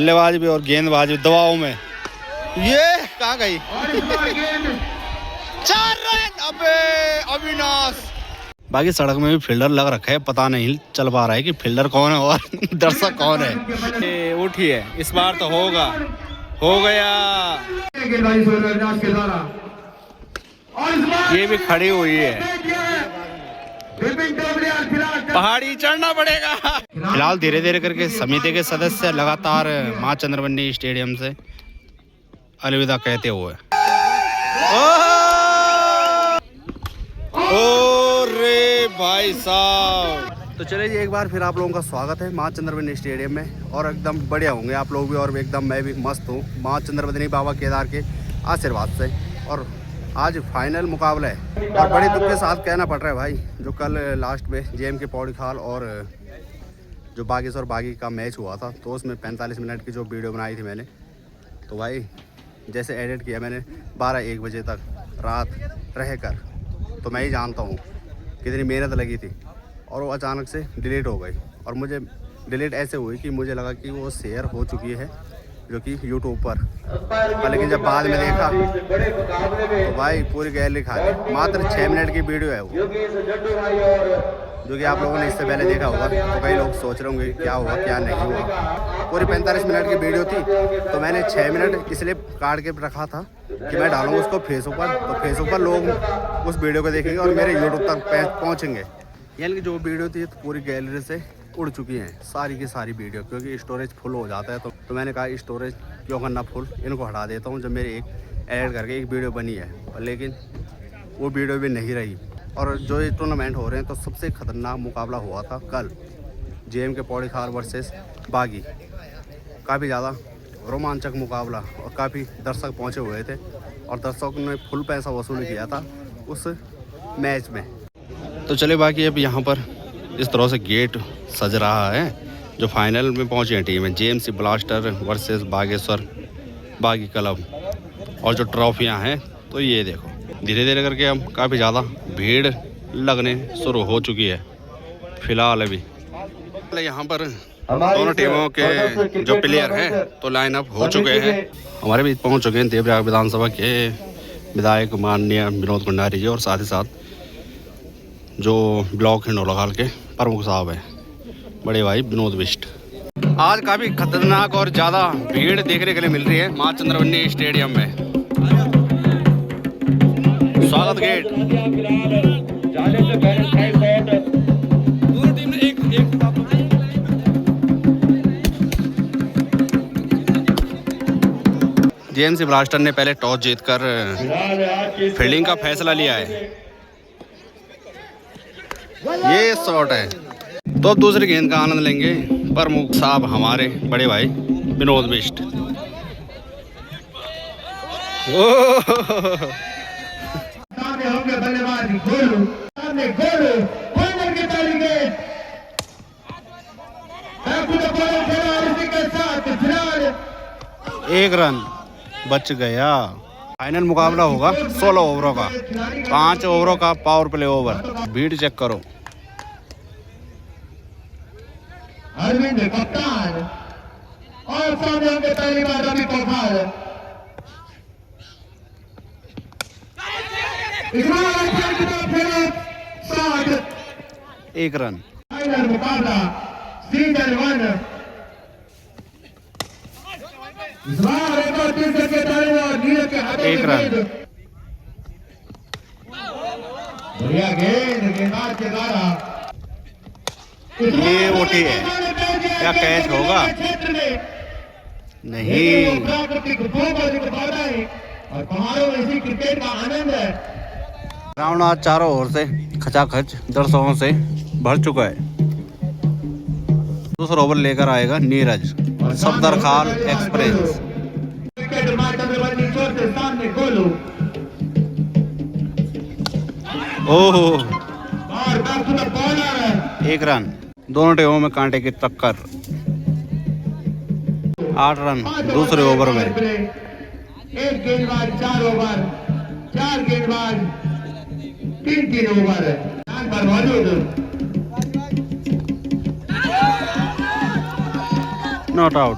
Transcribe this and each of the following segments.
बल्लेबाज भी और गेंदबाज भी दबाव में। ये कहाँ गई? 4 रन। अबे अविनाश। बाकी सड़क में भी फील्डर लग रखा है, पता नहीं चल पा रहा है कि फील्डर कौन है और दर्शक कौन है। उठिए, इस बार तो होगा, हो गया। ये भी खड़ी हुई है, पहाड़ी चढ़ना पड़ेगा। फिलहाल धीरे धीरे करके समिति के सदस्य लगातार मां चंद्रवनी स्टेडियम से अलविदा कहते हुए। ओ रे भाई साहब। तो चलिए जी, एक बार फिर आप लोगों का स्वागत है मां चंद्रवनी स्टेडियम में। और एकदम बढ़िया होंगे आप लोग भी, और एकदम मैं भी मस्त हूँ मां चंद्रवनी बाबा केदार के आशीर्वाद से। और आज फाइनल मुकाबला है, और बड़े दुख के साथ कहना पड़ रहा है भाई, जो कल लास्ट में जेएम के पौड़ी खाल और जो बागेश्वर बागी का मैच हुआ था, तो उसमें 45 मिनट की जो वीडियो बनाई थी मैंने, तो भाई जैसे एडिट किया मैंने 12-1 बजे तक रात रह कर, तो मैं ही जानता हूँ कितनी मेहनत लगी थी, और वो अचानक से डिलीट हो गई। और मुझे डिलीट ऐसे हुई कि मुझे लगा कि वो शेयर हो चुकी है जो कि यूट्यूब पर, लेकिन जब बाद में देखा तो भाई पूरी गैलरी खाली। मात्र 6 मिनट की वीडियो है वो, जो कि आप लोगों ने इससे पहले देखा होगा। तो कई लोग सोच रहे होंगे क्या हुआ क्या नहीं हुआ। पूरी 45 मिनट की वीडियो थी, तो मैंने 6 मिनट इसलिए काट के रखा था कि मैं डालूंगा उसको फेसबुक पर, तो फेसबुक पर लोग उस वीडियो को देखेंगे और मेरे यूट्यूब तक पहुँचेंगे। यानी कि जो वीडियो थी तो पूरी गैलरी से उड़ चुकी हैं सारी की सारी वीडियो, क्योंकि स्टोरेज फुल हो जाता है। तो मैंने कहा स्टोरेज क्यों करना फुल, इनको हटा देता हूँ। जब मेरे एक ऐड करके एक वीडियो बनी है, लेकिन वो वीडियो भी नहीं रही। और जो ये टूर्नामेंट हो रहे हैं, तो सबसे ख़तरनाक मुकाबला हुआ था कल जेएम के पौड़ी खाल वर्सेस बागी। काफ़ी ज़्यादा रोमांचक मुकाबला, और काफ़ी दर्शक पहुँचे हुए थे, और दर्शकों ने फुल पैसा वसूल किया था उस मैच में। तो चले बाकी अब यहाँ पर इस तरह से गेट सज रहा है। जो फाइनल में पहुंची है टीम है जेएमसी ब्लास्टर वर्सेस बागेश्वर बागी क्लब, और जो ट्रॉफियां हैं तो ये देखो धीरे धीरे करके हम काफ़ी ज़्यादा भीड़ लगने शुरू हो चुकी है। फिलहाल अभी यहाँ पर दोनों टीमों के जो प्लेयर हैं तो लाइन अप हो चुके हैं। हमारे बीच पहुँच चुके हैं देवप्रयाग विधानसभा के विधायक माननीय विनोद कुंडारी जी, और साथ ही साथ जो ब्लॉक हिंडोलाखाल के प्रमुख साहब हैं बड़े भाई विनोद बिष्ट। आज काफ़ी खतरनाक और ज़्यादा भीड़ देखने के लिए मिल रही है मां चंद्रवनी स्टेडियम में। स्वागत गेट जेएमसी ब्लास्टर ने पहले टॉस जीतकर फील्डिंग का फैसला लिया है। ये शॉट है, तो अब दूसरी गेंद का आनंद लेंगे प्रमुख साहब हमारे बड़े भाई विनोद बिष्ट। सामने होंगे बल्लेबाज गोलू, सामने गोलू कॉर्नर की तारीखे के साथ फिलहाल 1 रन बच गया। फाइनल मुकाबला होगा 16 ओवरों का, 5 ओवरों का पावर प्ले ओवर। भीड़ चेक करो। अरविंद कप्तान, और सामने होंगे पहली बार Ravi Pokhar. Shot 1 run. Final मुकाबला सीजन 1। इस बार एक और 3 के तालियों और नीरज के हाथों 1 रन। बढ़िया गेंद, गेंदबाज के द्वारा। ये ओटी है, क्या कैच होगा? नहीं। प्राकृतिक और पहाड़ों में इसी क्रिकेट का आनंद है। ग्राउंड आज चारों ओर से खचाखच दर्शकों से भर चुका है। दूसरा ओवर लेकर आएगा नीरज, सफदर खाल एक्सप्रेस। ओह, 1 रन। दोनों टीमों में कांटे की टक्कर। 8 रन दूसरे ओवर में। एक गेंदबाज 4 ओवर, 4 गेंदबाज 3 ओवर पर मौजूद। Not out.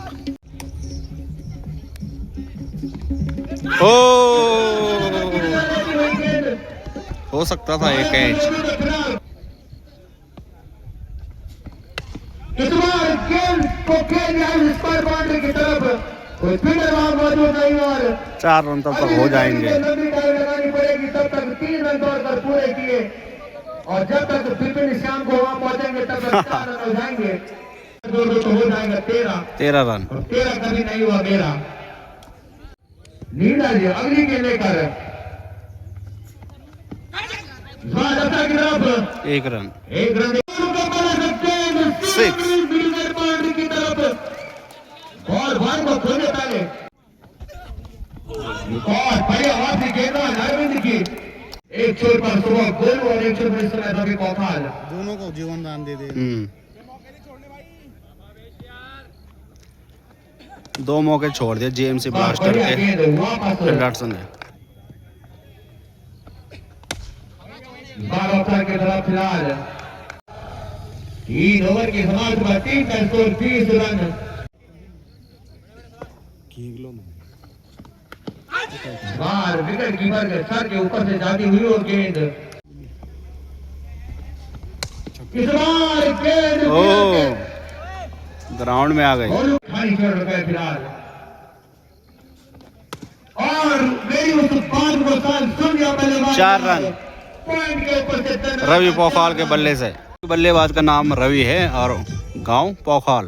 ओ हो सकता था एक कैच। इस बार गेंद को खेल दिया स्क्वायर बाउंड्री की तरफ, कोई फील्डर वहां मौजूद नहीं और 4 रन तब तक हो जाएंगे। लंबी डाल लगानी पड़ेगी, तब तक 3 रन दौड़कर पूरे किए और जब तक विपिन श्याम को वहां पहुंचेंगे तब तक 4 रन हो जाएंगे। 2 तो हो जाएगा 13 रन। और 13 कभी नहीं हुआ मेरा। नीला जी अगली गेंद लेकर की तरफ 1 रन। 1 रन 6 की तरफ और भार को खोले पहले और पहले वापसी गेंदबाज अरविंद की एक छोर पर सुबह गोल और एक छोर पर इस समय रवि पौखाल दोनों को जीवन दान दे दे। 2 मौके छोड़ दिए जेएमसी ब्लास्टर के एंडरसन ने। 12 ओवर के तरफ फिलहाल 3 ओवर की समाप्ति पर टीम का स्कोर 30 रन। बार विकेट कीपर के सर के ऊपर से जाती हुई वो गेंद इस बार गेंद ग्राउंड में आ गई। खाली छोड़ रुपए फिलहाल और मेरी उस बात को सुन लिया पहले 4 रन पॉइंट के ऊपर से रवि पौखाल के बल्ले से। बल्लेबाज का नाम रवि है और गांव पौखाल।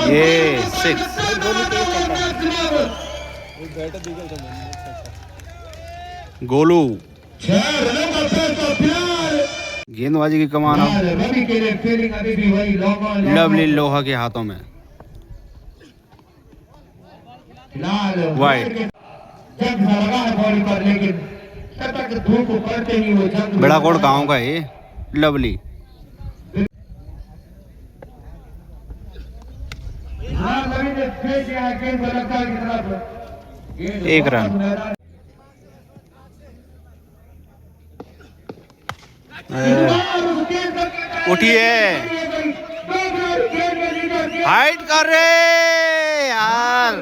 ये 6 गोलू। 6 रनों का फैसला फिलहाल गेंदबाजी की कमान अब रवि के लिए फील्डिंग अभी भी वही लवली लोहा के हाथों में। फिलहाल वाइड। जंग लगा है बॉडी पर लेकिन तब तक धूप पड़ते ही वो जंग बड़ा कोट गांव का है लवली। रवि ने फेंक दिया गेंद को लड़का की तरफ 1 रन। उठिए हाइट कर रहे यार।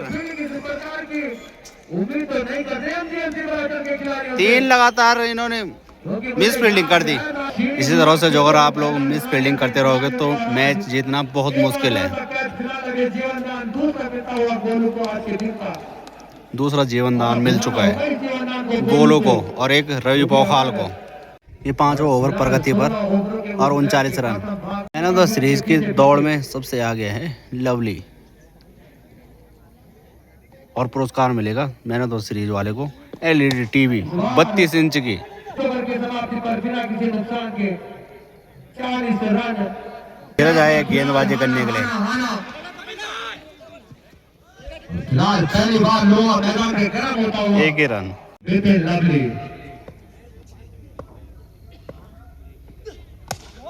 उम्मीद तो नहीं कर रहे हम जीएमसी ब्लास्टर के खिलाड़ियों 3 लगातार इन्होंने मिस फील्डिंग कर दी। इसी तरह से जो अगर आप लोग मिस फील्डिंग करते रहोगे तो मैच जीतना बहुत मुश्किल है। दूसरा जीवन दान मिल चुका है गोलू को और एक रवि पौखाल को। ये 5वां ओवर प्रगति पर और 39 run. Man of the series की दौड़ में सबसे आगे है लवली और पुरस्कार मिलेगा मैन ऑफ द सीरीज वाले को एलईडी टीवी 32 इंच की। फिर जाए गेंदबाजी करने के लिए। पहली बार लोहा मैदान में गर्म होता हुआ 1 ही रन। लवली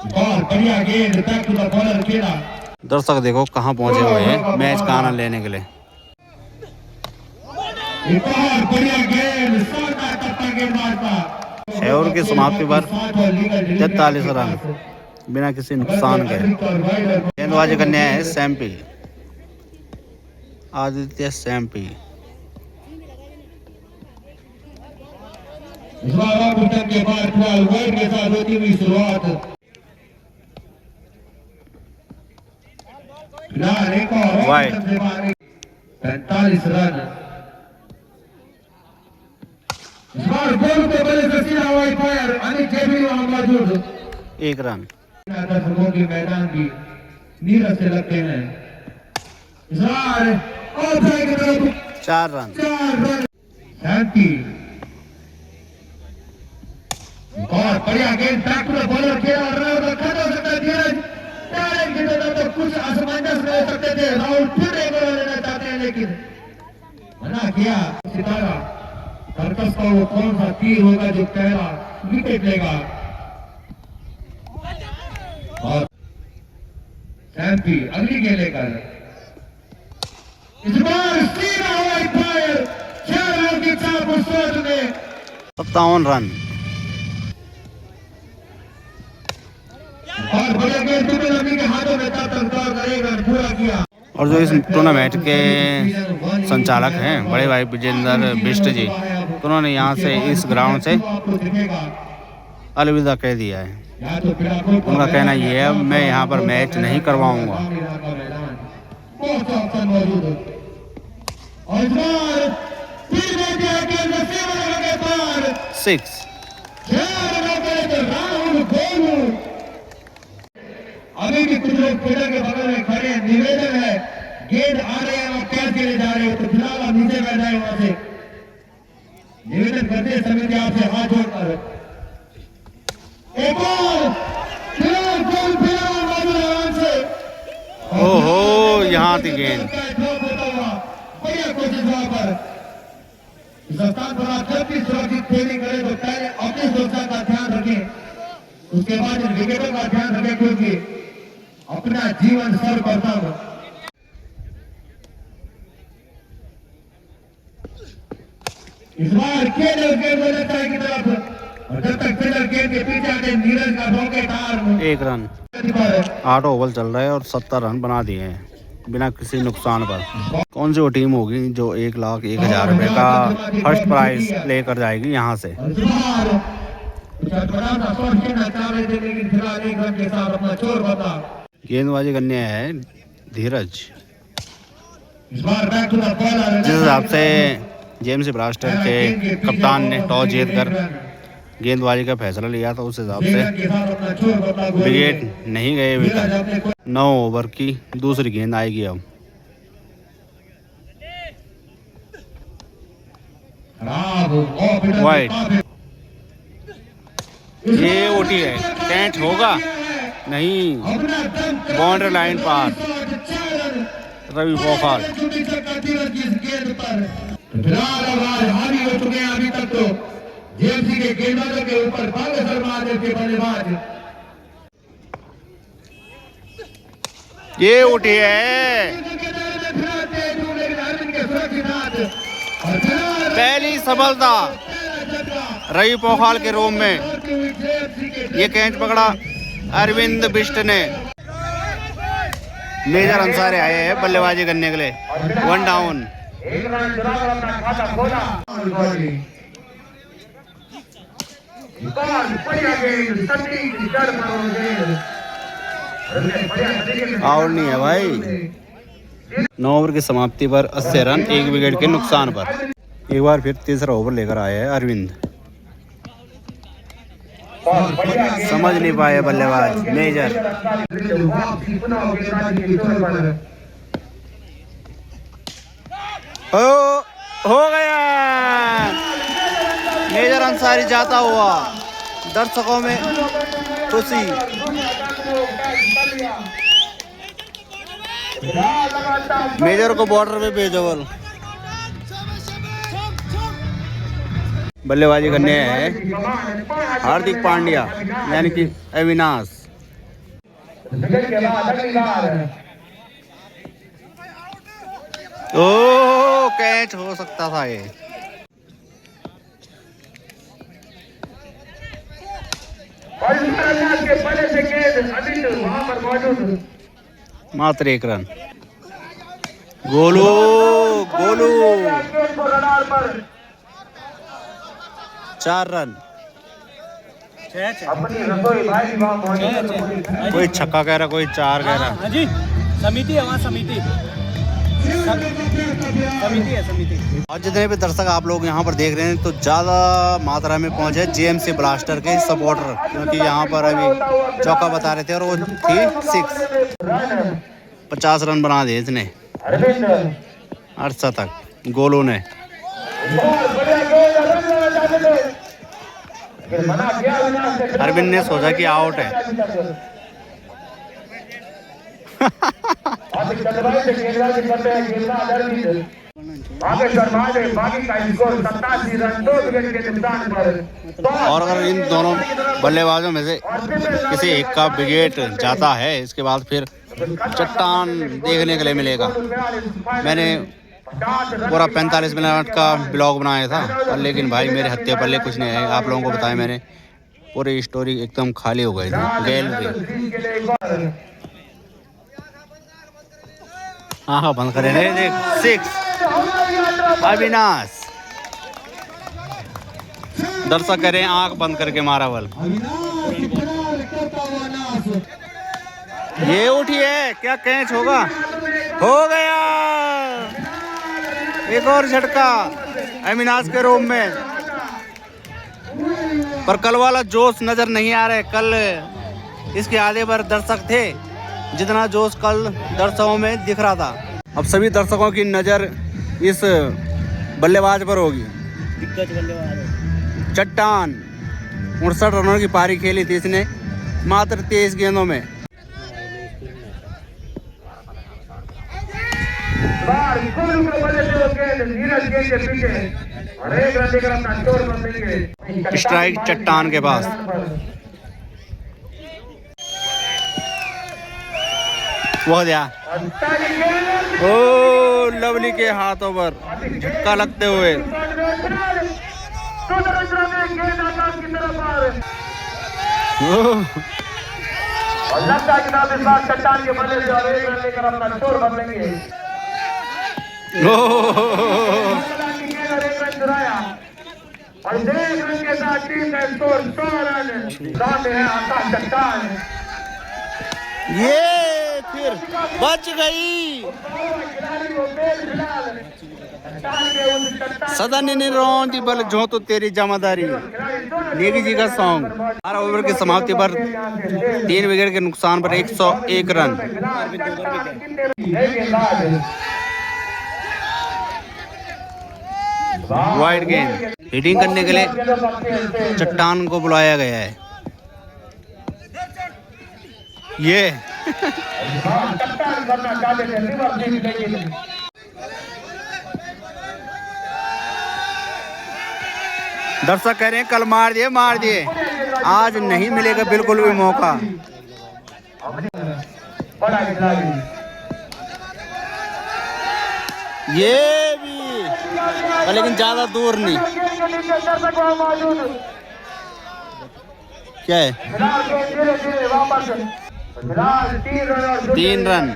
बहुत बढ़िया गेंद बैक टू द बॉलर खेला। दर्शक देखो कहाँ पहुंचे हुए हैं मैच का आनंद लेने के लिए। एक और बढ़िया गेंद शानदार टप्पा गेंदबाज का। 6 ओवर की समाप्ति पर 43 रन बिना किसी नुकसान के। गेंदबाजी करने आए हैं सैम्पी आदित्य सैम्पी। के बाद फिलहाल वाइड के साथ होती हुई शुरुआत। फिलहाल एक और वाइड 45 रन। इस बार गोल को बड़े से सीधा वाइड फायर अनिल जेबी वहां मौजूद। 1 रन। दर्शकों की मैदान की नीरज से लगते हैं। इस बार आउटसाइड की तरफ 4 रन। 4 रन। शांति बहुत बढ़िया गेंद बैक टू द बॉलर खेला रन रखा जा सकता है। धीरज डायरेक्ट की तरफ तो कुछ असमंजस में हो सकते थे। राहुल फिर एक ओवर लेना चाहते हैं लेकिन मना किया। सितारा सर्कस का वो कौन सा तीर होगा जो पहला विकेट लेगा। और सैम्पी अगली गेंद लेकर इस बार सीधा वाइड फायर 6 रन की चाप उस शॉट में 57 रन। और बड़े गेंद विपिन के हाथों में तब तक दौड़ कर 1 रन पूरा किया। और जो इस टूर्नामेंट के संचालक हैं बड़े भाई विजेंद्र बिष्ट जी, तो उन्होंने यहाँ से इस ग्राउंड से अलविदा कह दिया है। उनका कहना ये है मैं यहाँ पर मैच नहीं करवाऊंगा। सिक्स अभी भी कुछ लोग फील्डर के बगल में खड़े हैं। निवेदन है, गेंद आ रहे हैं और कैच के लिए जा रहे हो तो फिलहाल आप नीचे बैठ जाए। वहां से निवेदन करते हैं समिति आपसे हाथ जोड़कर एक और ओहो, यहाँ थी गेंद। बढ़िया कोशिश वहां पर। इस स्थान पर आप जब भी सुरक्षित फील्डिंग करें तो पहले अपनी सुरक्षा का ध्यान रखें, उसके बाद इन विकेटों का ध्यान रखें, क्योंकि अपना जीवन सर्वप्रथम। इस बार गेंद की तरफ, और जब तक फील्डर गेंद के पीछे आते नीरज का रॉकेट आर्म। 1 रन, 8 ओवर चल रहा है और 70 रन बना दिए हैं बिना किसी नुकसान पर। कौन सी वो टीम होगी जो 1,01,000 रुपए का फर्स्ट प्राइज लेकर जाएगी यहाँ से? गेंदबाजी करने है धीरज। जिस हिसाब से जेएमसी ब्लास्टर के कप्तान ने टॉस जीतकर गेंदबाजी का फैसला लिया था, उस हिसाब से विकेट नहीं गए अभी तक। 9 ओवर की दूसरी गेंद आएगी अब। वाइड, ये ओटी है, कैच होगा नहीं, बाउंड्री लाइन पार। रवि पोखाल अभी तक तो जेएमसी के गेंदबाजों के ऊपर बालेश्वर महादेव के बल्लेबाज। ये उठी है, पहली सफलता रवि पोखाल के रोम में। ये कैच पकड़ा अरविंद बिष्ट ने। मेजर अंसारी आए हैं बल्लेबाजी करने के लिए। 1 डाउन। आउट नहीं है भाई। 9 ओवर की समाप्ति पर 80 रन 1 विकेट के नुकसान पर। एक बार फिर तीसरा ओवर लेकर आए हैं अरविंद। समझ नहीं पाए बल्लेबाज मेजर। हो गया, मेजर अंसारी जाता हुआ, दर्शकों में खुशी। मेजर को बॉर्डर पे भेजो। बल्लेबाजी करने हैं हार्दिक पांड्या यानी कि अविनाश। ओ कैच हो सकता था ये। मात्र 1 रन। गोलू गोलू 4 रन। कोई छक्का कह रहा, कोई 4 कह रहा। जी समिति है, वहाँ समिति है समिति। और जितने भी दर्शक आप लोग यहाँ पर देख रहे हैं तो ज़्यादा मात्रा में पहुँचे जेएमसी ब्लास्टर के सपोर्टर, क्योंकि यहाँ पर अभी चौका बता रहे थे और वो थी 6। 50 रन बना दिए इसने 68 तक गोलू ने। अरविंद ने सोचा कि आउट है। और अगर इन दोनों बल्लेबाजों में से किसी एक का विकेट जाता है, इसके बाद फिर चट्टान देखने के लिए मिलेगा। मैंने पूरा 45 मिनट का ब्लॉग बनाया था, लेकिन भाई मेरे हत्थे पल्ले कुछ नहीं है। आप लोगों को बताया मैंने, पूरी स्टोरी एकदम खाली हो गई थी गैलरी। हाँ बंद करें देख 6 अविनाश दर्शक करें आंख बंद करके मारा बल ये उठी है क्या कैच होगा हो गया एक और झटका अविनाश के रूम में पर कल वाला जोश नजर नहीं आ रहा है कल इसके आधे पर दर्शक थे जितना जोश कल दर्शकों में दिख रहा था अब सभी दर्शकों की नजर इस बल्लेबाज पर होगी दिग्गज बल्लेबाज चट्टान 59 रनों की पारी खेली थी इसने मात्र 23 गेंदों में स्ट्राइक चट्टान के पास वो दिया ओ लवली के हाथों पर झटका लगते हुए चट्टान के बल्ले से और एक रन लेकर अपना स्कोर बदलेंगे और एक रन के साथ टीम का स्कोर 100 रन सामने है आकाश चट्टान ये फिर बच गई सदा ने रोंदी बल जो तो तेरी जमादारी नेगी जी का सॉन्ग 12 ओवर की समाप्ति पर 3 विकेट के नुकसान पर 101 रन वाइड गेंद हिटिंग करने के लिए चट्टान को बुलाया गया है ये दर्शक कह रहे हैं कल मार दिए आज नहीं मिलेगा बिल्कुल भी मौका ये भी लेकिन ज्यादा दूर नहीं क्या है 3 रन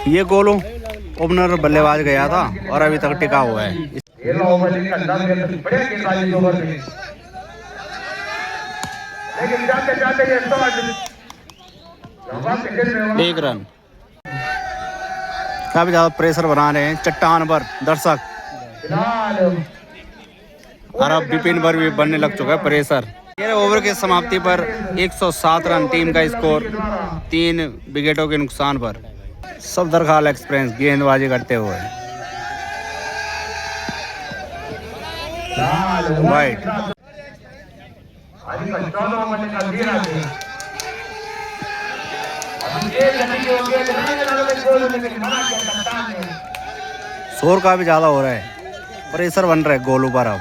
ये गोलू ओपनर बल्लेबाज गया था और अभी तक टिका हुआ है लेकिन जाते जाते ये 1 रन काफी ज्यादा प्रेशर बना रहे हैं चट्टान पर दर्शक और अब विपिन पर भी बनने लग चुका है प्रेशर 13 ओवर की समाप्ति पर 107 रन टीम का स्कोर 3 विकेटों के नुकसान पर सब दरखाल एक्सप्रेस गेंदबाजी करते हुए वाइड शोर का भी ज्यादा हो रहा है प्रेशर बन रहा है गोलू पर अब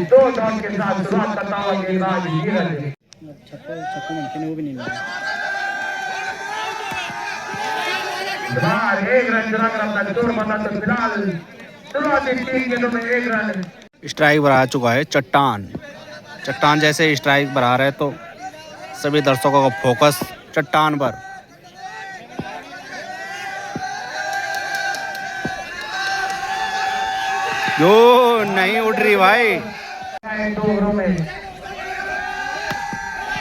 दो डॉट के साथ शुरुआत करता हुआ गेंदबाज धीरज छक्को ममकिन वो भी नहीं मिला एक रन चुरा कर अपना स्कोर बना तो फिलहाल शुरुआती 3 गेंदों में 1 रन स्ट्राइक पर आ चुका है चट्टान जैसे स्ट्राइक पर आ रहा है तो सभी दर्शकों का फोकस चट्टान पर जो नहीं उठ रही भाई 2 ओवरों में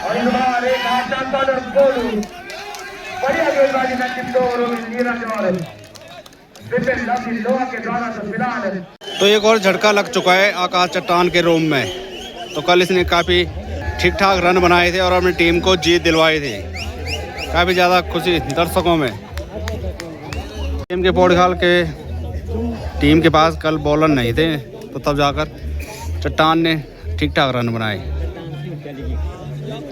और इस बार एक आसान बॉलर गोलू बढ़िया गेंदबाजी का 2 ओवरों में नीरज और विपिन लवली लोहा के द्वारा तो फिलहाल तो एक और झटका लग चुका है आकाश चट्टान के रूम में तो कल इसने काफ़ी ठीक ठाक रन बनाए थे और अपनी टीम को जीत दिलवाई थी काफ़ी ज़्यादा खुशी दर्शकों में टीम के पोर्टगाल के टीम के पास कल बॉलर नहीं थे तो तब जाकर चट्टान ने ठीक ठाक रन बनाए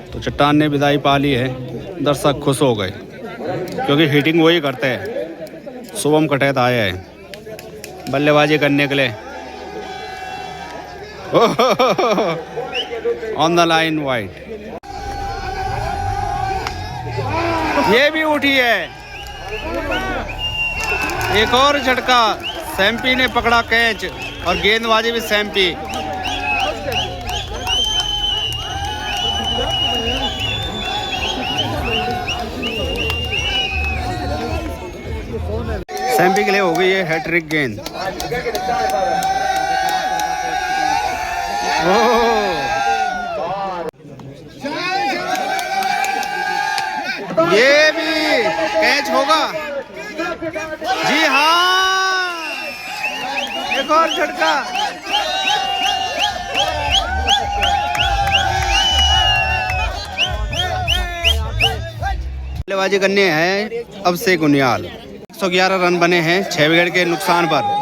तो चट्टान ने विदाई पा ली है दर्शक खुश हो गए क्योंकि हिटिंग वही करते हैं शुभम कटैत आया है बल्लेबाजी करने के लिए ऑन द लाइन वाइड ये भी उठी है एक और झटका, सैम्पी ने पकड़ा कैच और गेंदबाजी भी सैम्पी। सैम्पी के लिए हो गई है हैट्रिक गेंद। ये भी कैच होगा। जी हाँ, एक और झटका। बल्लेबाजी करने हैं अब से गुनियाल। 111 रन बने हैं 6 विकेट के नुकसान पर।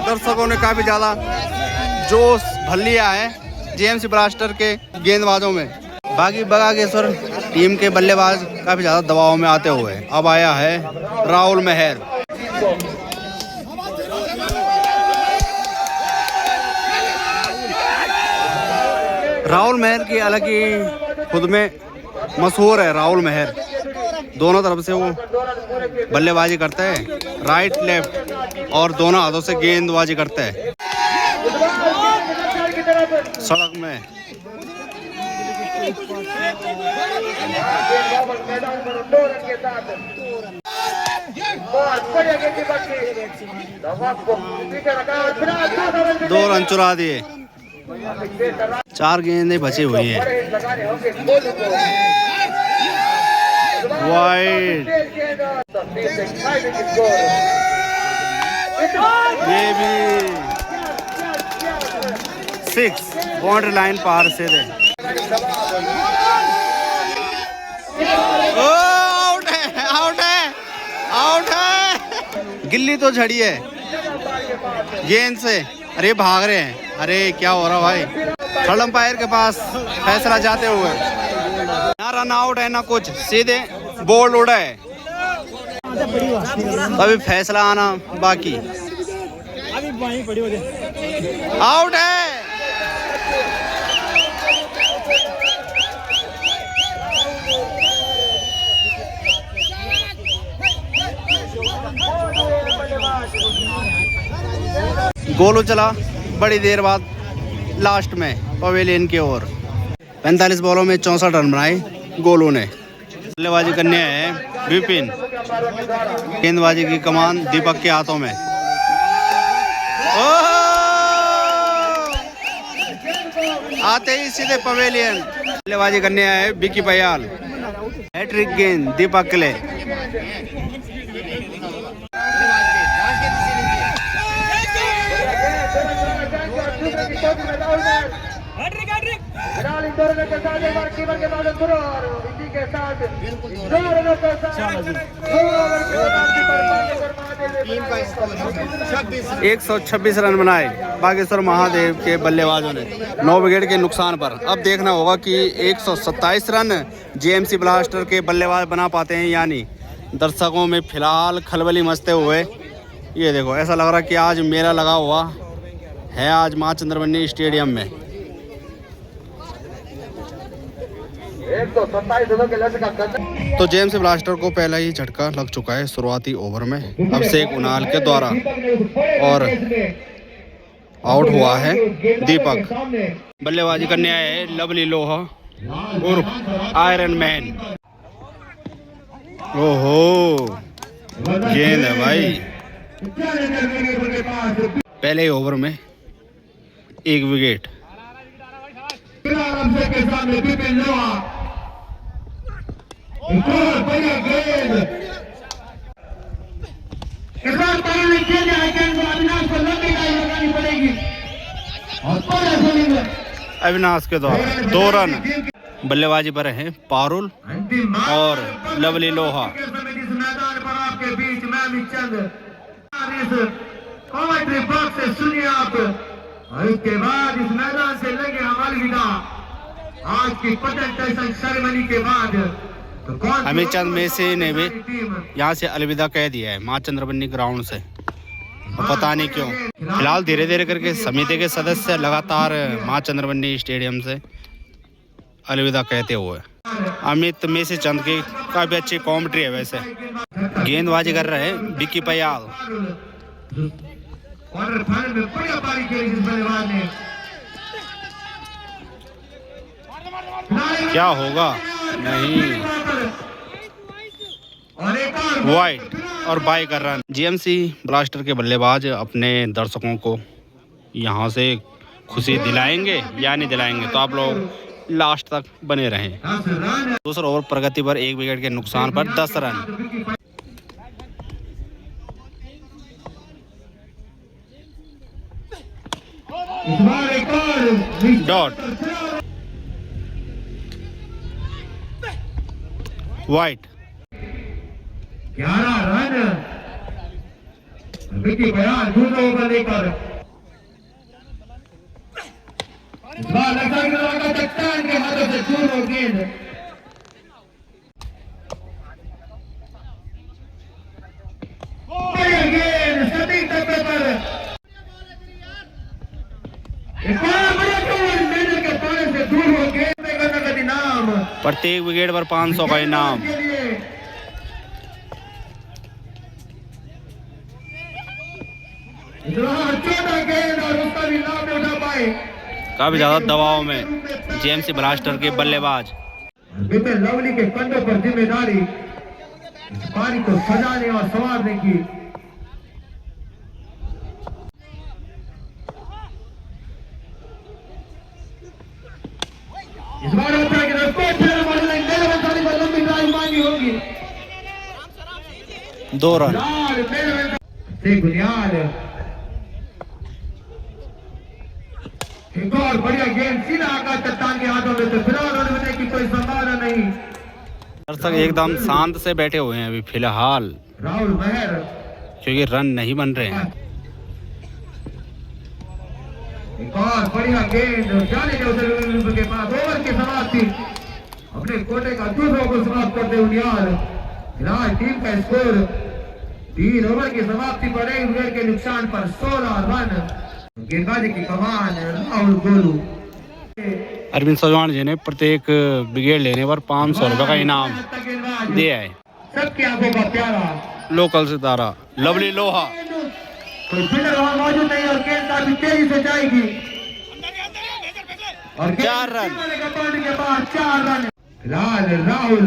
दर्शकों ने काफी ज्यादा जोश भर लिया है जेएमसी ब्लास्टर के गेंदबाजों में। बागी बगागेश्वर टीम के बल्लेबाज काफी ज्यादा दबाव में आते हुए अब आया है राहुल मेहर। राहुल मेहर की अलग ही खुद में मशहूर है। राहुल मेहर दोनों तरफ से वो बल्लेबाजी करता है, राइट लेफ्ट, और दोनों हाथों से गेंदबाजी करता है सड़क में। दो रन चुरा दिए। 4 गेंदें बची हुई हैं। वाइड, ये भी 6 बाउंड्री लाइन पार से दे। आउट है, आउट है, आउट है। गिल्ली तो झड़ी है गेंद से। अरे भाग रहे हैं। अरे क्या हो रहा भाई। थर्ड अंपायर के पास फैसला जाते हुए। ना रन आउट है ना कुछ, सीधे बॉल उड़ा है। अभी फैसला आना बाकी। आउट है। गोलू चला बड़ी देर बाद लास्ट में पवेलियन की ओर। 45 बॉलों में 64 रन बनाए गोलू ने। बल्लेबाजी करने हैं विपिन। गेंदबाजी की कमान दीपक के हाथों में। आते ही सीधे पवेलियन। बल्लेबाजी करने आए विकी पयाल। हैट्रिक गेंद दीपक के लिए। एक 126 रन बनाए बागेश्वर महादेव के बल्लेबाजों ने 9 विकेट के नुकसान पर। अब देखना होगा कि 127 रन जेएमसी ब्लास्टर के बल्लेबाज बना पाते हैं या नहीं। दर्शकों में फिलहाल खलबली मचते हुए ये देखो, ऐसा लग रहा है कि आज मेला लगा हुआ है आज मां चंद्रमणि स्टेडियम में। तो जेएमसी ब्लास्टर को पहला ही झटका लग चुका है शुरुआती ओवर में अभिषेक उनाल के द्वारा, और आउट हुआ है दीपक। बल्लेबाजी करने आए हैं लवली लोहा उर्फ आयरन मैन। ओहो, गेंद है भाई। पहले ही ओवर में 1 विकेट। अविनाश के द्वारा 2 रन। बल्लेबाजी पर हैं पारुल और लवली लोहा। सुनिए आप, और इसके बाद इस मैदान से लेंगे हम अलविदा। आज की पतन सेरेमनी के बाद तो कौन अमित चंद मेसी ने भी यहाँ से अलविदा कह दिया है माँ चंद्रबनी ग्राउंड से, और पता नहीं क्यों। फिलहाल धीरे धीरे करके समिति के सदस्य लगातार माँ चंद्रबनी स्टेडियम से अलविदा कहते हुए। अमित मेसी चंद की काफी अच्छी कॉमेंट्री है वैसे। गेंदबाजी कर रहे हैं विक्की पयाल। क्वार्टर फाइनल में बढ़िया पारी खेली जिस बल्लेबाज ने। क्या होगा? नहीं, और एक और वाइड और बाई का रन। जीएमसी ब्लास्टर के बल्लेबाज अपने दर्शकों को यहाँ से खुशी दिलाएंगे या नहीं दिलाएंगे, तो आप लोग लास्ट तक बने रहें। 10 रन। दूसरा ओवर प्रगति पर 1 विकेट के नुकसान पर 10 रन। इस बार एक और डॉट वाइट। 11 रन। विक्की पयाल दूसरा ओवर लेकर इस बार लगता है कि चट्टान के हाथों से दूर हो गेंद। बढ़िया गेंद सटीक टप्पे पर। एक और बढ़िया गेंद मेडल के पाने से दूर हो गेंद में नगद इनाम प्रत्येक विकेट पर 500 का इनाम। के लिए। इस बार छोटा गेंद और उसका भी नाम नहीं उठा पाए। काफी ज्यादा दबाव में जीएमसी ब्लास्टर के बल्लेबाज। बिपिन लवली के कंधों पर जिम्मेदारी इस पारी को सजाने और संवारने की। इस बार होता है कि लंबी ड्राइव मांगी होगी। 2 रन। से बुनियाद एक और बढ़िया गेंद सीधा आकाश चट्टान के हाथों में, तो फिलहाल रन बनने की कोई संभावना नहीं। दर्शक एकदम शांत से बैठे हुए हैं अभी फिलहाल, राहुल महर क्योंकि रन नहीं बन रहे हैं। एक और बढ़िया गेंद जाने के उधर के पास। ओवर की समाप्ति अपने कोटे का दूसरा ओवर समाप्त करते उनियाल। फिलहाल टीम का स्कोर 3 ओवर की समाप्ति पर 1 विकेट के नुकसान पर 16 रन। गेंदबाजी की कमान राहुल गोलू। अरविंद सजवान जी ने प्रत्येक विकेट लेने पर 500 रुपए का इनाम दिया है। सबकी आंखों का प्यारा लोकल सितारा लवली लोहा। कोई फील्डर वहां मौजूद नहीं और गेंद काफी तेजी से जाएगी और 4 रन। के बाद 4 रन। फिलहाल राहुल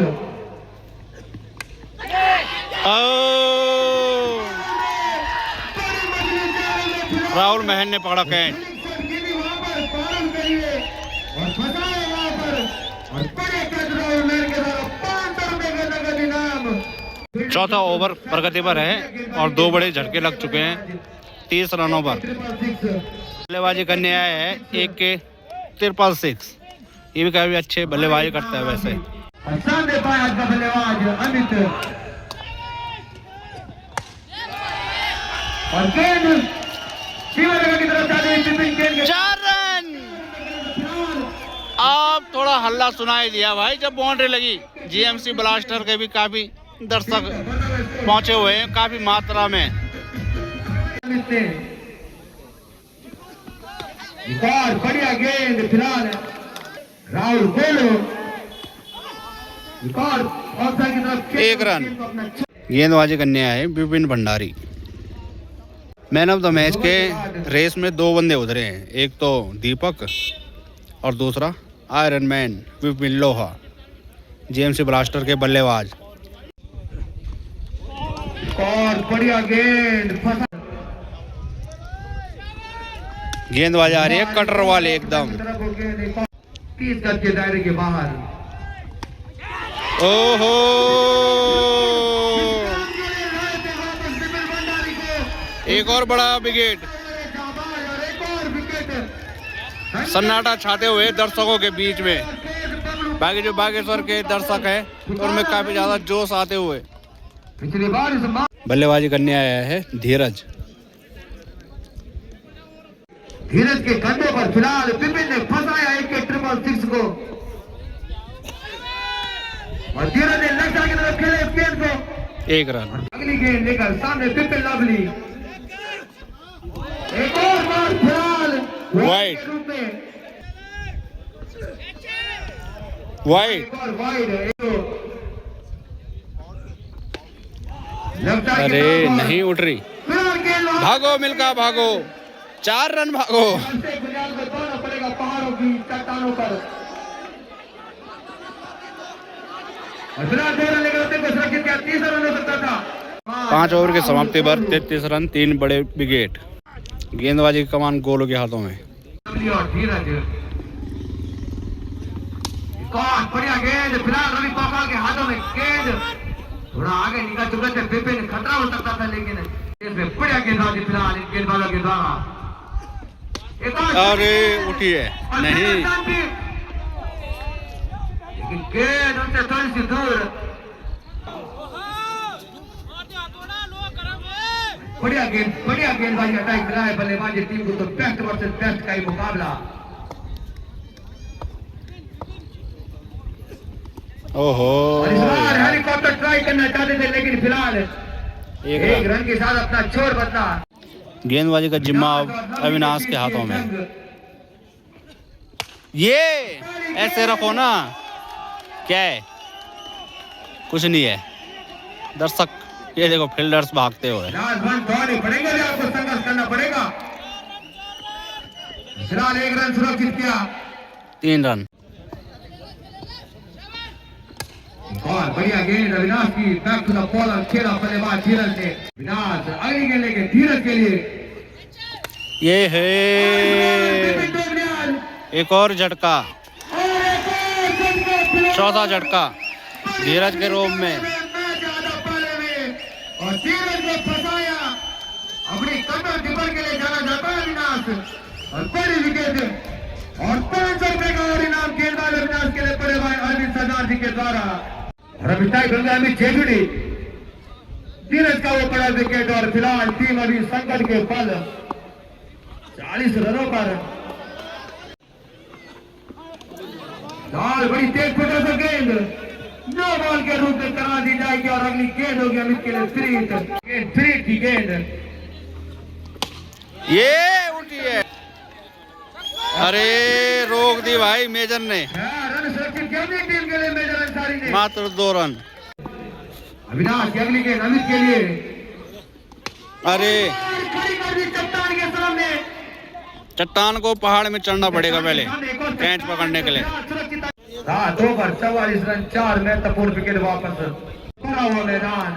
राहुल महन ने पकड़ा कैच। चौथा ओवर प्रगति पर है और 2 बड़े झटके लग चुके हैं 30 रनों पर। बल्लेबाजी करने आए हैं एक के 666। ये भी काफी अच्छे बल्लेबाजी करता है वैसे। बल्लेबाज अमित और गेंद 4 रन। आप थोड़ा हल्ला सुनाई दिया भाई जब बाउंड्री लगी। जीएमसी ब्लास्टर के भी काफी दर्शक पहुंचे हुए हैं काफी मात्रा में। बढ़िया गेंद फिलहाल राहुल गोलू 1 रन। गेंदबाजी करने आए Vipin Bhandari. Man of the match के रेस में 2 बंदे उतरे हैं, एक तो दीपक और दूसरा आयरन मैन विपिन लोहा, जीएमसी ब्लास्टर के बल्लेबाज। और बढ़िया गेंद फंसा। गेंदबाजी आ रही है कटर वाले एकदम। 30 गज के दायरे के बाहर। ओहो, एक और बड़ा विकेट। सन्नाटा छाते हुए दर्शकों के बीच में। बाकी जो बागेश्वर के दर्शक हैं उनमें काफी ज्यादा जोश आते हुए। बल्लेबाजी करने आया है धीरज। धीरज के कंधे पर फिलहाल विपिन ने फंसाया एक के 666 को। और धीरज ने लक्ष्य की तरफ खेले इस गेंद को, 1 रन। अगली गेंद लेकर सामने पिपिन लवली, एक और बार फिलहाल वाइड। के रूप में वाइड। एक और वाइड है। लेफ्ट साइड की अरे तरफ और नहीं उठ रही, फिलहाल गेंद भागो मिल्खा भागो, 4 रन भागो। से गुजरात को दौड़ना पड़ेगा पहाड़ों की चट्टानों पर। और फिलहाल 2 रन लेकर होते को सुरक्षित किया, 30 रन हो सकता था। 5 ओवर के समाप्ति पर 33 रन, 3 बड़े विकेट। गेंदबाजी की कमान गोलों के हाथों में। और धीरज कौन बढ़िया गेंद, फिलहाल रवि पौकाल के हाथों में गेंद थोड़ा आगे निकल चुके थे, विपिन खतरा हो सकता था, लेकिन इसमें बढ़िया गेंदबाजी फिलहाल इन गेंदबाजों के द्वारा। अरे उठी है नहीं, लेकिन गेंद उनसे थोड़ी सी दूर। बढ़िया गेंदबाजी अटैक मिला है बल्लेबाजी टीम को, तो बेस्ट वर्सेस बेस्ट का ही मुकाबला। ओहो और इस बार हेलीकॉप्टर ट्राई करना चाहते थे, लेकिन फिलहाल 1 रन के साथ अपना छोर बदला। गेंदबाजी का जिम्मा अब अविनाश के हाथों में। ये ऐसे रखो ना, क्या है, कुछ नहीं है। दर्शक ये देखो फील्डर्स भागते हुए। दौड़ने पड़ेंगे, आपको संघर्ष करना पड़ेगा। फिलहाल 1 रन सुरक्षित किया, 3 रन। और बढ़िया गेंद अविनाश की, बैक टू द बॉलर, खेला बल्लेबाज धीरज ने। अविनाश अगली गेंद लेके धीरज के लिए, ये है एक और झटका, चौथा झटका धीरज के रोम में। और धीरज को फंसाया, अपनी कमर डिबर के लिए जाना जाता है अविनाश। और बड़ी विकेट और 500 रुपए का और इनाम गेंदबाज अविनाश के लिए बड़े भाई अरविंद सरदार जी के द्वारा। और अभी टाई बन गया अमित जेजुड़ी, धीरज का वो बड़ा विकेट। और फिलहाल टीम अभी संकट के पल 40 रनों पर। बड़ी तेज फुटबॉल गेंद नो बॉल के रूप में करा दी जाएगी, और अगली गेंद होगी अमित के लिए थ्री की गेंद। ये उठी है, अरे रोक दी भाई मेजर ने। रन सुरक्षित किया अपनी टीम के लिए मेजर अंसारी ने, मात्र 2 रन। अविनाश की अगली गेंद अमित के लिए, अरे खड़ी कर दी चट्टान के सामने। चट्टान को पहाड़ में चढ़ना पड़ेगा पहले कैच पकड़ने के लिए। 2 पर 44 रन, 4 महत्वपूर्ण विकेट वापस। पूरा हुआ मैदान,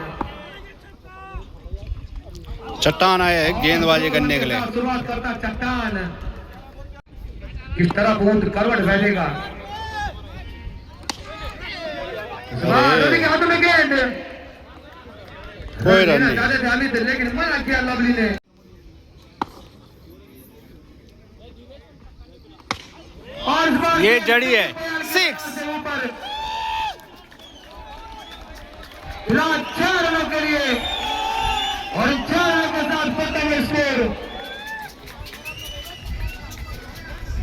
चट्टान आया है गेंदबाजी करने के लिए। शुरुआत करता चट्टान, किस तरह बहुत करवट बैठेगा। रवि के हाथों में गेंद, कोई रन नहीं। चाहते थे अमित, लेकिन मना किया लवली ने। और इस बार ये जड़ी है, 6। फिलहाल 6 रनों के लिए, और इन 6 रनों के साथ बढ़ेंगे स्कोर।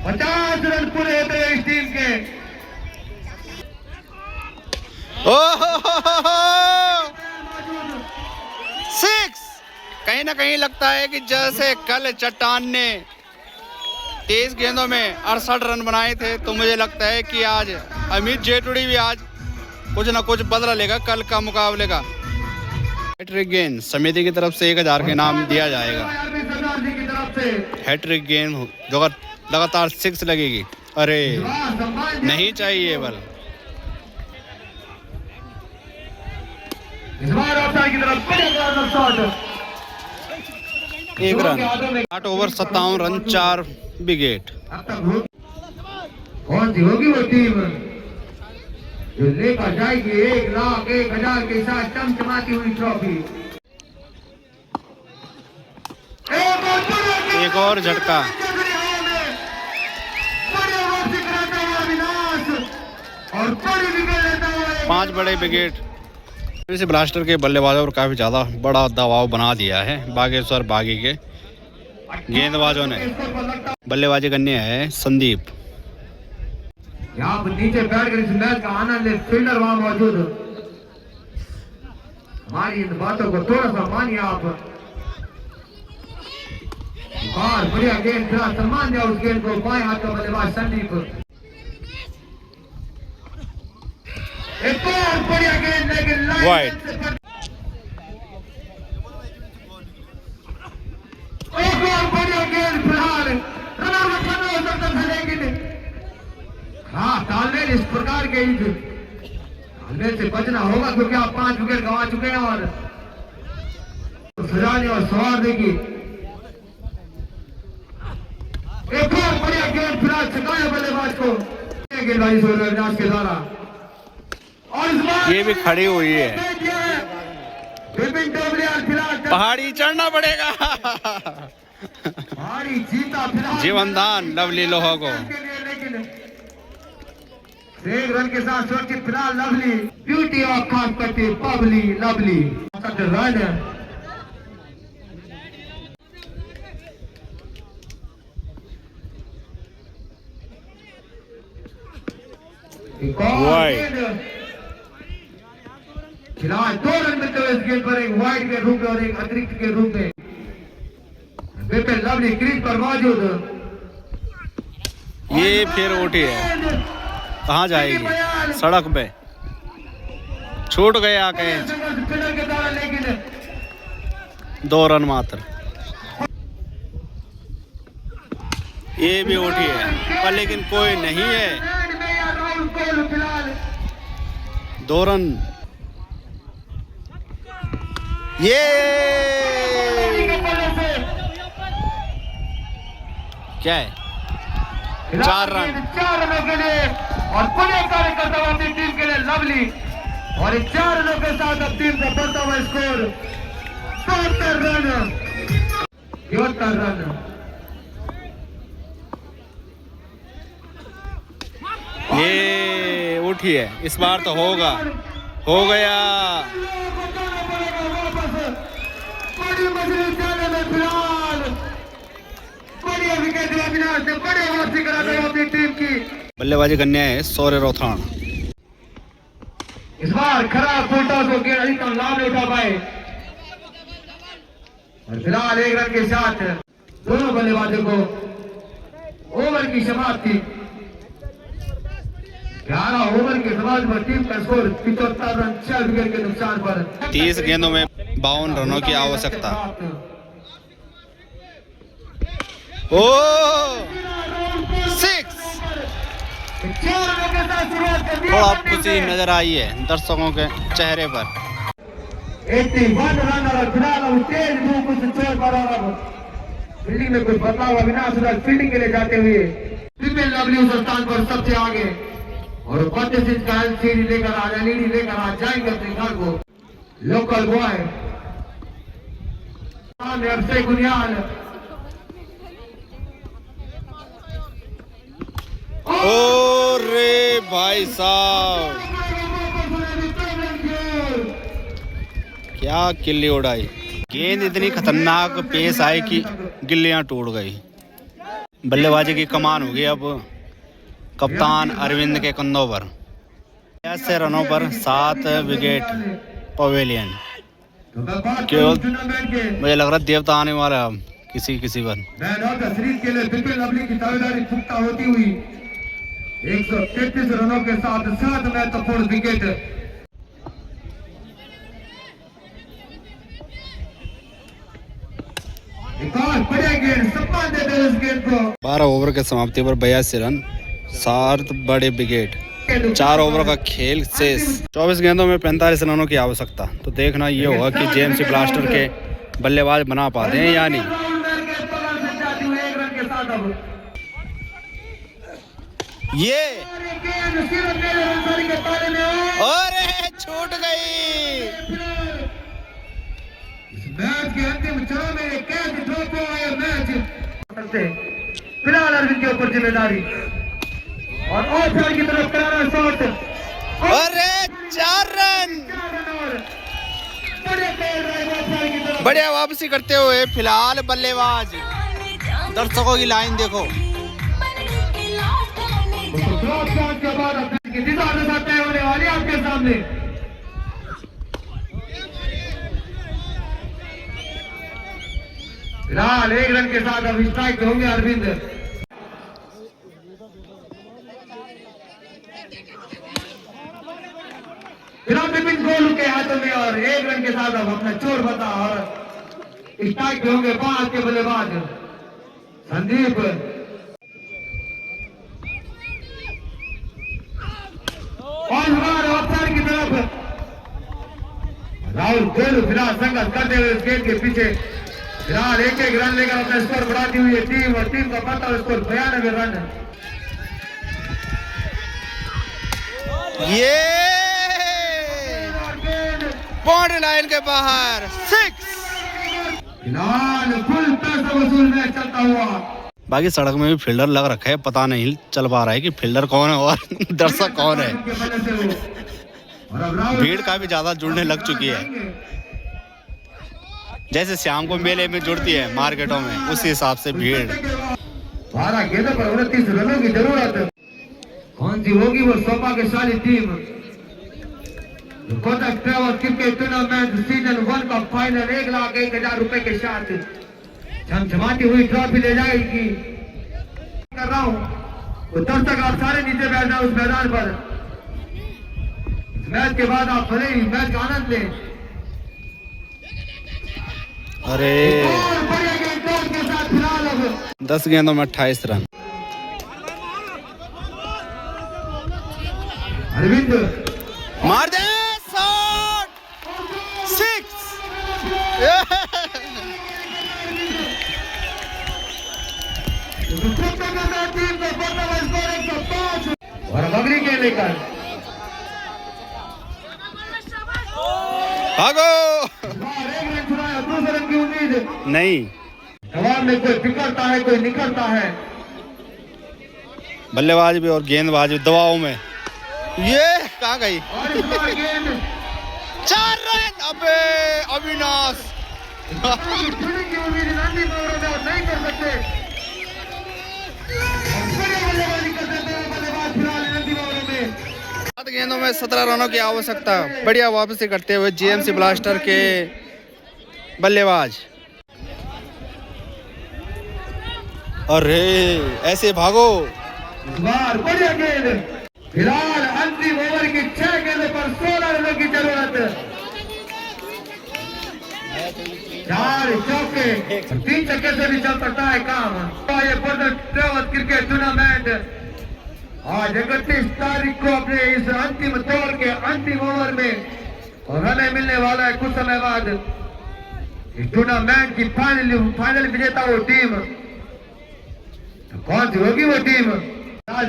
50 रन पूरे होते हैं इस टीम के। ओहो 6। कहीं ना कहीं लगता है कि जैसे कल चट्टान ने 23 गेंदों में 68 रन बनाए थे, तो मुझे लगता है कि आज अमित जेटुड़ी भी आज कुछ ना कुछ बदला लेगा कल का मुकाबले का। हैट्रिक गेंद समिति की तरफ से 1000 के नाम दिया जाएगा। हैट्रिक गेंद जो लगातार 6 लगेगी। अरे नहीं चाहिए बल। इस बार ऑफसाइड की तरफ बढ़िया shot, 1 run, 8 over 57 run, 4 wicket. अब तक कौन सी होगी वो टीम जो लेकर जाएगी 1,01,000 के साथ चमचमाती हुई ट्रॉफी। एक और झटका, और बड़ी विकेट लेता हुआ 5 बड़े विकेट। इस ब्लास्टर के बल्लेबाजों पर काफी ज्यादा बड़ा दबाव बना दिया है बागेश्वर बागी के गेंदबाजों ने। बल्लेबाजी करने आए संदीप। यहाँ पर नीचे बैठ कर इस मैच का आनंद ले, फील्डर वहां मौजूद। हमारी इन बातों को थोड़ा सा मानिए आप। और बढ़िया गेंद फिरा, सम्मान दिया उस गेंद को, बाएं हाथ का बल्लेबाज संदीप। एक और बढ़िया गेंद, लेकिन वाइड। एक और बढ़िया गेंद, फिलहाल रन आउट हो सकता था, लेकिन हाँ तालमेल इस प्रकार के ही तालमेल से बचना होगा, क्योंकि आप 5 विकेट गंवा चुके हैं और सजाने और सवार देगी। एक और बढ़िया गेंद फिलहाल चकाया बल्लेबाज को, गेंदबाजी से अविनाश के द्वारा। और इस बार ये भी खड़ी हुई है, विपिन टोपलियाल फिलहाल पहाड़ी चढ़ना पड़ेगा। भारी जीता फिलहाल जीवनदान लवली लोहा को। लेकिन एक रन के साथ सुरक्षित फिलहाल लवली, ब्यूटी ऑफ खास करते पबली लवली रन। फिलहाल 2 रन मिलते हुए इस गेंद पर, एक वाइड के रूप में और एक अतिरिक्त के रूप में। विपिन लवली क्रीज पर मौजूद। ये फिर ओटी है, कहाँ जाएगी? सड़क पे छूट गया कैच, 2 रन मात्र। ये भी ओटी है, पर लेकिन कोई नहीं है। 2 रन। ये क्या है? 4 रन। 4 रनों के लिए और बड़े कार्य करता हुआ अपनी टीम के लिए लवली, और 4 रनों के साथ अब टीम का बढ़ता हुआ स्कोर 72 रन। 72 रन। ये उठी है, इस बार तो होगा, हो गया। बड़ी मछली जाने में फिलहाल बढ़िया विकेट अविनाश ने बड़े वापसी करा दी अपनी टीम की। बल्लेबाजी करने है सौर्य रोथाण। इस बार खराब फुलटॉस को गेंद अधिकतम लाभ नहीं उठा पाए, और फिलहाल 1 रन के साथ दोनों बल्लेबाजों को ओवर की समाप्ति। 11 ओवर के समाप्ति पर टीम का स्कोर 75 रन 6 विकेट के नुकसान पर। 30 गेंदों में 52 रनों की आवश्यकता। ओ 6। थोड़ा खुशी नजर आई है दर्शकों के चेहरे पर। 81 रन और फिलहाल तेज धूप से छोड़ पर, और फील्डिंग में कुछ बदलाव अविनाश फील्डिंग के लिए जाते हुए विपिन लवली उस स्थान पर सबसे आगे, और 25 इंच का एलसीडी लेकर आ एलईडी लेकर आ जाएंगे अपने घर को। Local boy Akshay Guniyal. ओ रे भाई साहब, क्या किल्ली उड़ाई। गेंद इतनी खतरनाक पेश आई कि गिल्लियां टूट गई। बल्लेबाजी की कमान होगी अब कप्तान अरविंद के कंधों पर। 80 रनों पर 7 विकेट पवेलियन। केवल मुझे लग रहा है देवता आने वाला है अब किसी पर। सीरीज के लिए विपिन लवली की दावेदारी पुख्ता होती हुई 133 रनों के साथ 7 महत्वपूर्ण विकेट। एक और बढ़िया गेंद, सम्मान देते हैं इस गेंद को। 12 ओवर के समाप्ति पर 82 रन, 7 बड़े विकेट, 4 ओवर का खेल शेष। 24 गेंदों में 45 रनों की आवश्यकता। तो देखना ये होगा कि जेम्स ब्लास्टर के बल्लेबाज बना पाते हैं या नहीं। ये अरे छूट गई। मैच के अंतिम चरण में कैच ड्रॉप हुआ मैच। फिलहाल अरविंद के ऊपर जिम्मेदारी, और ऑफ साइड की तरफ करारा शॉट। अरे 4 रन। बढ़िया वापसी करते हुए फिलहाल बल्लेबाज। दर्शकों की लाइन देखो। ड्रॉप शॉट के बाद अपनी दिशा के साथ तय होने वाली आपके सामने। फिलहाल 1 रन के साथ अब स्ट्राइक होंगे अरविंद। फिलहाल विपिन गोलू के हाथों में और 1 रन के साथ अब अपना चोर बता और स्ट्राइक पे होंगे बाद के बल्लेबाज संदीप। और हमारे ऑफसाइड की तरफ राहुल गोलू फिलहाल संघर्ष करते हुए गेंद के पीछे फिलहाल 1-1 रन लेकर अपना स्कोर बढ़ाती हुई टीम और टीम का पता स्कोर 92 रन। ये बाउंड्री लाइन के बाहर 6। फिलहाल फुल पैसा वसूल मैच चलता हुआ। बाकी सड़क में भी फील्डर लग रखा है, पता नहीं चल पा रहा है कि फील्डर कौन है और दर्शक कौन है। भीड़ काफी ज्यादा जुड़ने लग चुकी है, जैसे शाम को मेले में जुड़ती है मार्केटों में, उसी हिसाब से भीड़। 12 गेंदों पर 29 रनों की जरूरत। कौन सी होगी वो सोपा के सारी team? Kotak travels cricket tournament season 1 का फाइनल 1,01,000 रुपए के साथ झमझमाती हुई ट्रॉफी ले जाएगी। कर रहा हूँ तो दर्शक आप सारे नीचे बैठ जाओ उस मैदान पर। इस मैच के बाद आप भले ही मैच का आनंद लें। अरे और बढ़िया गेंद के साथ फिलहाल अब 10 गेंदों में 28 रन। अरविंद मार दे शॉट 6। और बगरी के लेकर भागो। 1 रन छुड़ाया, 2 रन की उम्मीद। नहीं, जवाब में कोई बिखरता है कोई निकलता है। बल्लेबाज भी और गेंदबाज भी दबाव में। ये कहाँ गई? और इस बार गेंद 4 रन। अबे अविनाश छूने की उम्मीद अंतिम ओवरों में और नहीं कर सकते। बढ़िया बल्लेबाजी करते हैं बल्लेबाज फिलहाल अंतिम ओवरों में। 7 गेंदों में 17 रनों की आवश्यकता। बढ़िया वापसी करते हुए जीएमसी ब्लास्टर के बल्लेबाज। अरे ऐसे भागो। इस बार बढ़िया गेंद। फिलहाल अंतिम ओवर की 6 गेंदों पर 16 रनों की जरूरत। 4 चौके 3 छक्के से भी चल सकता है काम। ये कोटक ट्रेवल्स क्रिकेट टूर्नामेंट आज 31 तारीख को अपने इस अंतिम दौर के अंतिम ओवर में और हमें मिलने वाला है कुछ समय बाद इस टूर्नामेंट की फाइनल विजेता वो टीम। तो कौन सी होगी वो टीम?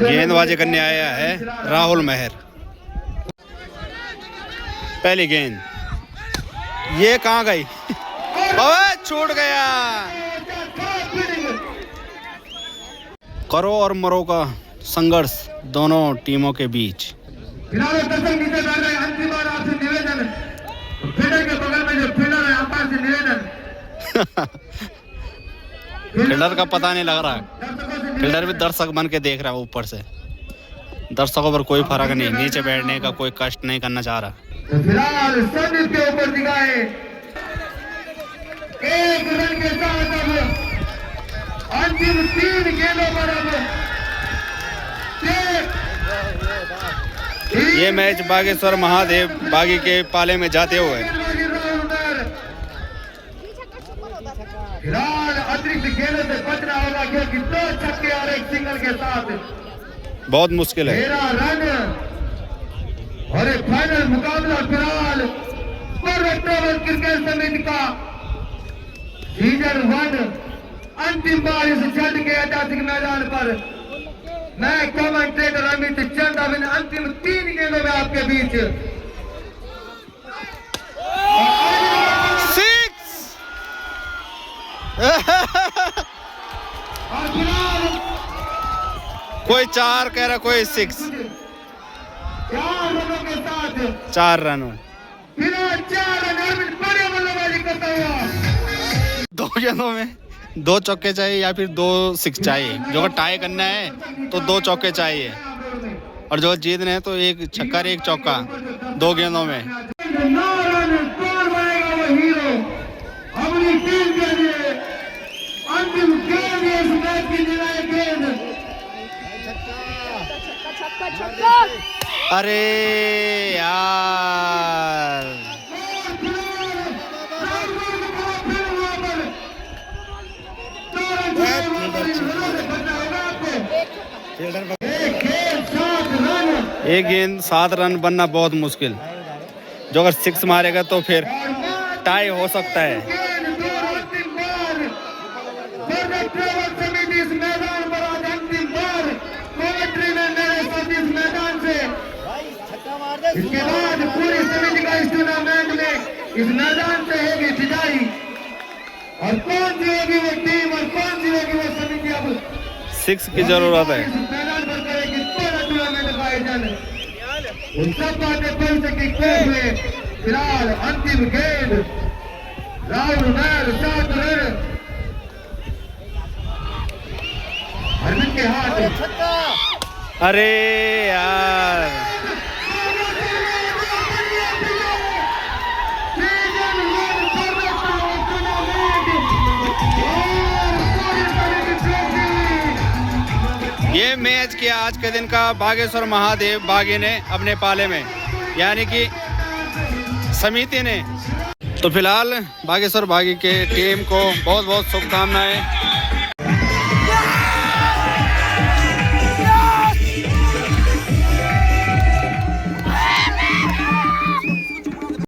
गेंदबाजी करने आया है राहुल मेहर। पहली गेंद, ये कहाँ गई? ओए छूट गया। करो और मरो का संघर्ष दोनों टीमों के बीच। फिलहाल दर्शक नीचे बैठ रहे हैं। अंतिम बार आपसे निवेदन, फील्डर के बगल में जो फील्डर है अंपायर से निवेदन। फील्डर का पता नहीं लग रहा, दर्शकों से फील्डर भी दर्शक बन के देख रहा है ऊपर से। दर्शकों पर कोई फर्क नहीं, नीचे बैठने का कोई कष्ट नहीं करना चाह रहा। तो फिलहाल संदीप के ऊपर दिखाए 1 रन के साथ अब अंतिम 3 गेंदों पर अब ये मैच बागेश्वर महादेव बागी के पाले में जाते हुए फिलहाल अतिरिक्त गेंदों से बचना होगा क्योंकि 2 छक्के और 1 सिंगल के साथ बहुत मुश्किल है। 13 रन और एक फाइनल मुकाबला फिलहाल कोटक ट्रेवल्स क्रिकेट समिति का सीजन 1 अंतिम बार इस जल्द के ऐतिहासिक मैदान पर मैं कमेंटेटर अमित चंद अब इन अंतिम 3 गेंदों में आपके बीच 6 और फिलहाल कोई 4 कह रहा, कोई 6। 4 रनों के साथ 4 रन। फिलहाल 4 रन अरविंद बढ़िया बल्लेबाजी करता हुआ। 2 गेंदों में 2 चौके चाहिए या फिर 2 6 चाहिए। जो टाई करना है तो 2 चौके चाहिए। और जो जीतने हैं तो एक छक्का एक चौका 2 गेंदों में। कौन बनेगा वो हीरो अपनी टीम के लिए? अंतिम गेंद इस मैच की निर्णायक गेंद। अरे यार एक गेंद 7 रन बनना बहुत मुश्किल। जो अगर 6 मारेगा तो फिर टाई हो सकता है। समिति इस मैदान पर आज अंतिम बार कमेंट्री में मेरे साथ इस मैदान से। इसके बाद पूरी समिति का इस टूर्नामेंट में इस मैदान से होगी विदाई। और कौन जीतेगी वो टीम और कौन जीतेगी वो समिति अब 6 की जरूरत है। इस मैदान पर करेगी पूरा टूर्नामेंट का आयोजन। उन सब बातें बन सकी कोर्ट में। फिलहाल अंतिम गेंद राहुल नायर 7 रन अरविंद के हाथ। अरे यार ये मैच किया आज के दिन का बागेश्वर महादेव बागी ने अपने पाले में, यानी कि समिति ने। तो फिलहाल बागेश्वर बागी के टीम को बहुत बहुत शुभकामनाएं।